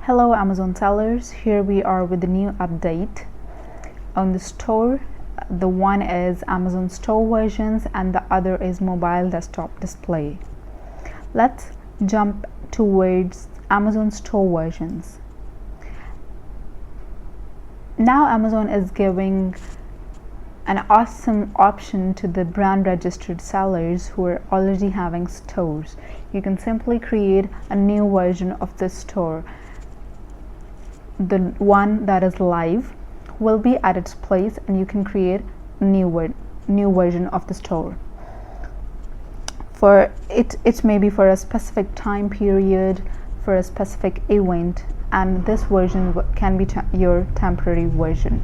Hello Amazon sellers, here we are with the new update on the store. The one is Amazon store versions and the other is mobile desktop display. Let's jump towards Amazon store versions. Now Amazon is giving an awesome option to the brand registered sellers who are already having stores. You can simply create a new version of the store. The one that is live will be at its place and you can create a new version of the store. For it may be for a specific time period, for a specific event, and this version can be your temporary version.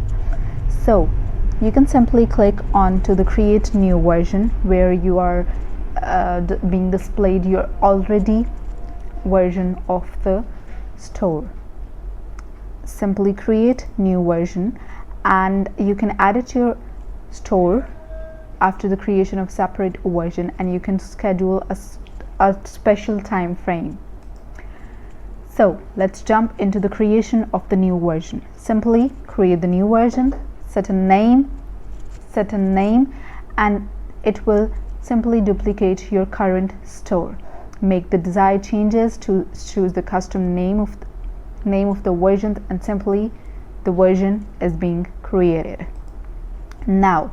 So you can simply click on to the create new version where you are being displayed your already version of the store. Simply create new version and you can add it to your store after the creation of separate version, and you can schedule a special time frame. So let's jump into the creation of the new version. Simply create the new version, set a name, and it will simply duplicate your current store. Make the desired changes to choose the custom name of the version, and simply the version is being created. Now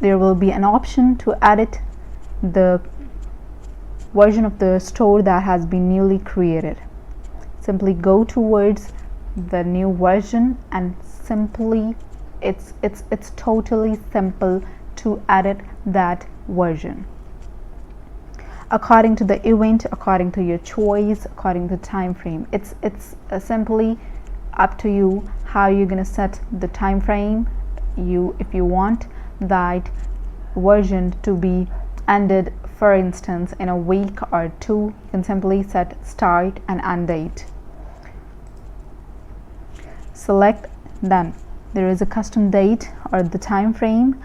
there will be an option to edit the version of the store that has been newly created. Simply go towards the new version and simply it's totally simple to edit that version according to the event, according to your choice, according to the time frame. It's simply up to you how you're gonna set the time frame. If you want that version to be ended, for instance, in a week or two, you can simply set start and end date. Select done. There is a custom date or the time frame.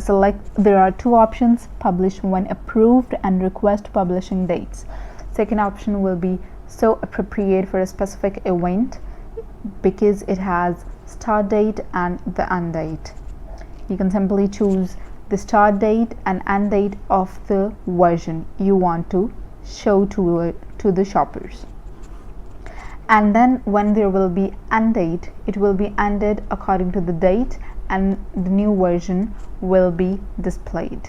Select, there are two options: publish when approved and request publishing dates. Second option will be so appropriate for a specific event because it has start date and the end date. You can simply choose the start date and end date of the version you want to show to the shoppers, and then when there will be end date, it will be ended according to the date and the new version will be displayed.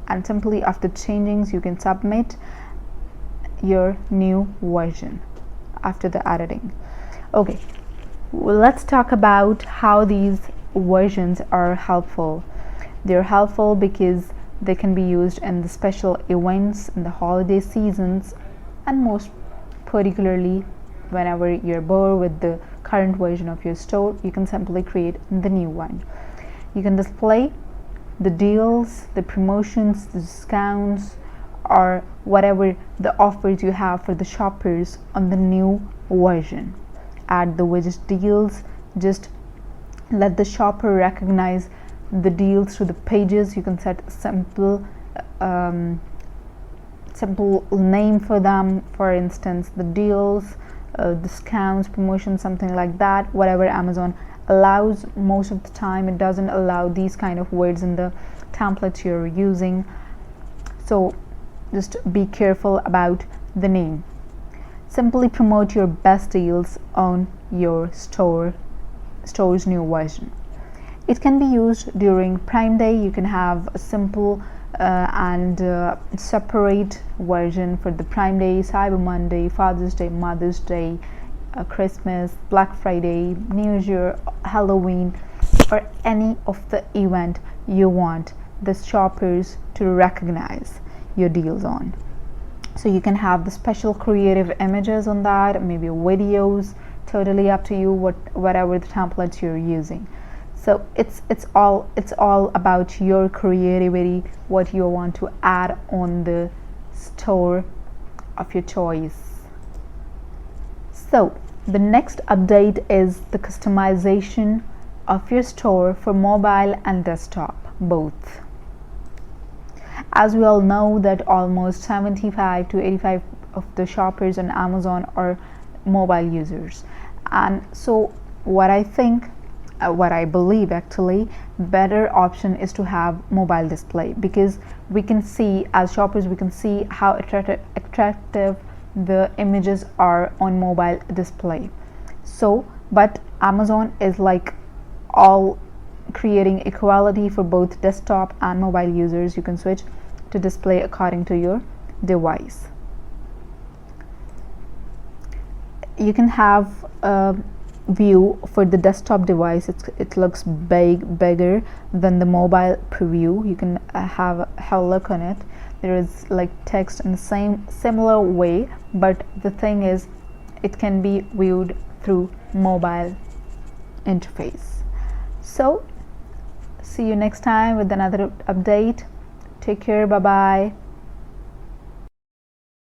And simply after changings you can submit your new version after the editing. Okay, well, let's talk about how these versions are helpful. They're helpful because they can be used in the special events in the holiday seasons, and most particularly whenever you're bored with the current version of your store, you can simply create the new one. You can display the deals, the promotions, the discounts, or whatever the offers you have for the shoppers on the new version. Add the widget deals, just let the shopper recognize the deals through the pages. You can set simple name for them, for instance the deals, discounts, promotions, something like that. Whatever Amazon allows. Most of the time it doesn't allow these kind of words in the templates you're using, so just be careful about the name. Simply promote your best deals on your store's new version. It can be used during Prime Day. You can have a simple and separate version for the Prime Day, Cyber Monday, Father's Day, Mother's Day, Christmas, Black Friday, New Year, Halloween, or any of the event you want the shoppers to recognize your deals on. So you can have the special creative images on that, maybe videos, totally up to you, whatever the templates you're using. So it's all about your creativity, what you want to add on the store of your choice. So the next update is the customization of your store for mobile and desktop both. As we all know that almost 75 to of the shoppers on Amazon are mobile users. And so what I think, what I believe actually, better option is to have mobile display, because we can see, as shoppers, we can see how attractive the images are on mobile display. So but Amazon is like all creating equality for both desktop and mobile users. You can switch to display according to your device. You can have a view for the desktop device. It looks bigger than the mobile preview. You can have a look on it. There is like text in the similar way, but the thing is it can be viewed through mobile interface. So see you next time with another update. Take care. Bye bye.